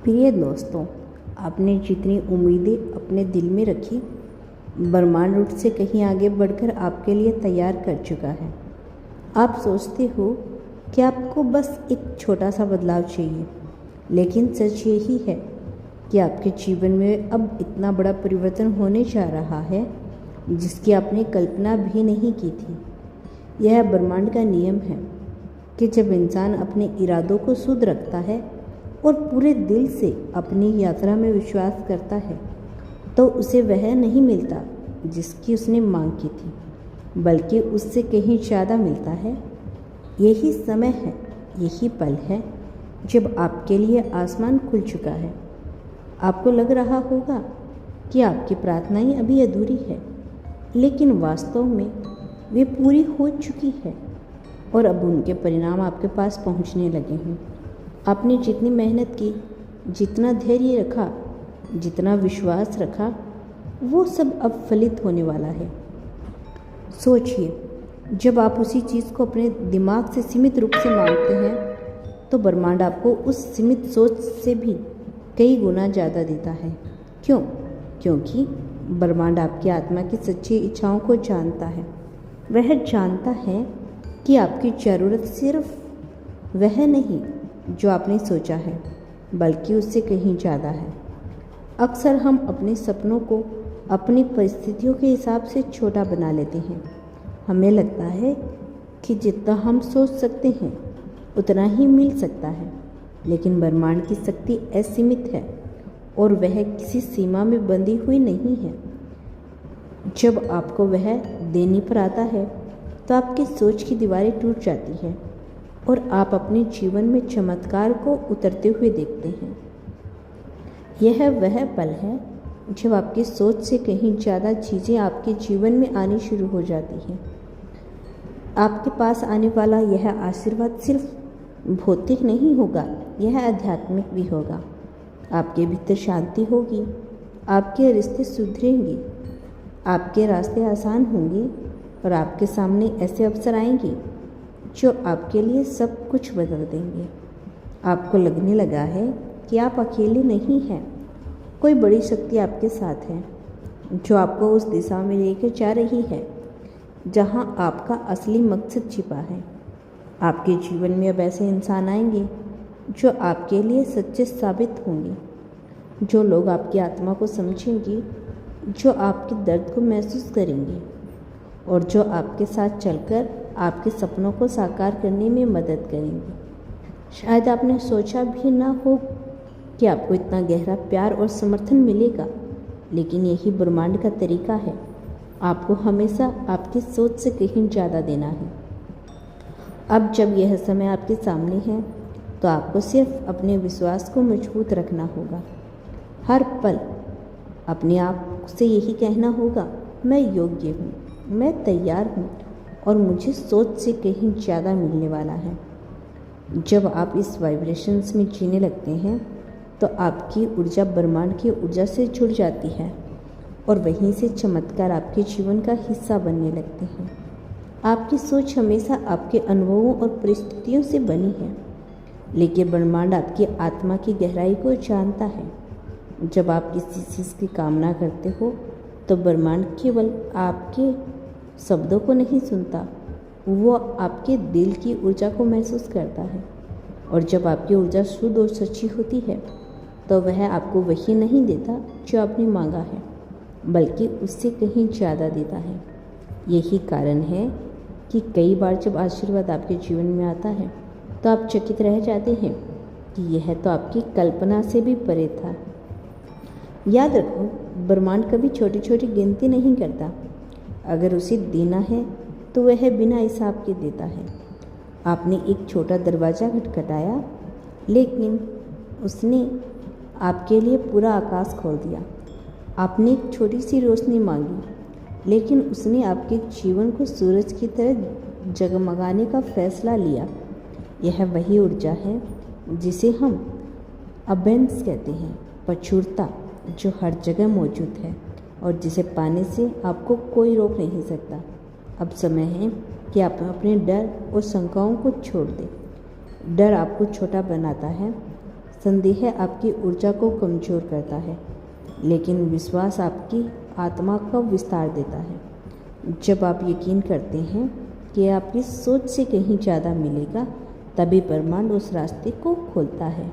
प्रिय दोस्तों, आपने जितनी उम्मीदें अपने दिल में रखी, ब्रह्मांड उससे कहीं आगे बढ़कर आपके लिए तैयार कर चुका है। आप सोचते हो कि आपको बस एक छोटा सा बदलाव चाहिए, लेकिन सच यही है कि आपके जीवन में अब इतना बड़ा परिवर्तन होने जा रहा है जिसकी आपने कल्पना भी नहीं की थी। यह ब्रह्मांड का नियम है कि जब इंसान अपने इरादों को शुद्ध रखता है और पूरे दिल से अपनी यात्रा में विश्वास करता है तो उसे वह नहीं मिलता जिसकी उसने मांग की थी, बल्कि उससे कहीं ज़्यादा मिलता है। यही समय है, यही पल है जब आपके लिए आसमान खुल चुका है। आपको लग रहा होगा कि आपकी प्रार्थनाएं अभी अधूरी है, लेकिन वास्तव में वे पूरी हो चुकी है और अब उनके परिणाम आपके पास पहुंचने लगे हैं। आपने जितनी मेहनत की, जितना धैर्य रखा, जितना विश्वास रखा, वो सब अब फलित होने वाला है। सोचिए, जब आप उसी चीज़ को अपने दिमाग से सीमित रूप से मांगते हैं तो ब्रह्मांड आपको उस सीमित सोच से भी कई गुना ज़्यादा देता है। क्यों? क्योंकि ब्रह्मांड आपकी आत्मा की सच्ची इच्छाओं को जानता है। वह जानता है कि आपकी ज़रूरत सिर्फ वह नहीं जो आपने सोचा है, बल्कि उससे कहीं ज़्यादा है। अक्सर हम अपने सपनों को अपनी परिस्थितियों के हिसाब से छोटा बना लेते हैं। हमें लगता है कि जितना हम सोच सकते हैं उतना ही मिल सकता है, लेकिन ब्रह्मांड की शक्ति असीमित है और वह किसी सीमा में बंधी हुई नहीं है। जब आपको वह देने पर आता है तो आपकी सोच की दीवारें टूट जाती हैं और आप अपने जीवन में चमत्कार को उतरते हुए देखते हैं। यह वह पल है जब आपकी सोच से कहीं ज़्यादा चीज़ें आपके जीवन में आनी शुरू हो जाती हैं। आपके पास आने वाला यह आशीर्वाद सिर्फ भौतिक नहीं होगा, यह आध्यात्मिक भी होगा। आपके भीतर शांति होगी, आपके रिश्ते सुधरेंगे, आपके रास्ते आसान होंगे और आपके सामने ऐसे अवसर आएंगे जो आपके लिए सब कुछ बदल देंगे। आपको लगने लगा है कि आप अकेले नहीं हैं, कोई बड़ी शक्ति आपके साथ है जो आपको उस दिशा में लेकर जा रही है जहां आपका असली मकसद छिपा है। आपके जीवन में अब ऐसे इंसान आएंगे जो आपके लिए सच्चे साबित होंगे, जो लोग आपकी आत्मा को समझेंगे, जो आपके दर्द को महसूस करेंगे और जो आपके साथ चलकर आपके सपनों को साकार करने में मदद करेंगे। शायद आपने सोचा भी ना हो कि आपको इतना गहरा प्यार और समर्थन मिलेगा, लेकिन यही ब्रह्मांड का तरीका है। आपको हमेशा आपकी सोच से कहीं ज़्यादा देना है। अब जब यह समय आपके सामने है तो आपको सिर्फ अपने विश्वास को मजबूत रखना होगा। हर पल अपने आप से यही कहना होगा, मैं योग्य हूँ, मैं तैयार हूँ और मुझे सोच से कहीं ज़्यादा मिलने वाला है। जब आप इस वाइब्रेशंस में जीने लगते हैं तो आपकी ऊर्जा ब्रह्मांड की ऊर्जा से जुड़ जाती है और वहीं से चमत्कार आपके जीवन का हिस्सा बनने लगते हैं। आपकी सोच हमेशा आपके अनुभवों और परिस्थितियों से बनी है, लेकिन ब्रह्मांड आपकी आत्मा की गहराई को जानता है। जब आप किसी चीज़ की कामना करते हो तो ब्रह्मांड केवल आपके शब्दों को नहीं सुनता, वो आपके दिल की ऊर्जा को महसूस करता है। और जब आपकी ऊर्जा शुद्ध और सच्ची होती है तो वह आपको वही नहीं देता जो आपने मांगा है, बल्कि उससे कहीं ज़्यादा देता है। यही कारण है कि कई बार जब आशीर्वाद आपके जीवन में आता है तो आप चकित रह जाते हैं कि यह तो आपकी कल्पना से भी परे था। याद रखो, ब्रह्मांड कभी छोटी छोटी गिनती नहीं करता। अगर उसे देना है तो वह बिना हिसाब के देता है। आपने एक छोटा दरवाज़ा खटखटाया, लेकिन उसने आपके लिए पूरा आकाश खोल दिया। आपने एक छोटी सी रोशनी मांगी, लेकिन उसने आपके जीवन को सूरज की तरह जगमगाने का फैसला लिया। यह वही ऊर्जा है जिसे हम अबेंस कहते हैं, प्रचुरता, जो हर जगह मौजूद है और जिसे पाने से आपको कोई रोक नहीं सकता। अब समय है कि आप अपने डर और शंकाओं को छोड़ दें। डर आपको छोटा बनाता है, संदेह आपकी ऊर्जा को कमज़ोर करता है, लेकिन विश्वास आपकी आत्मा का विस्तार देता है। जब आप यकीन करते हैं कि आपकी सोच से कहीं ज़्यादा मिलेगा, तभी ब्रह्मांड उस रास्ते को खोलता है।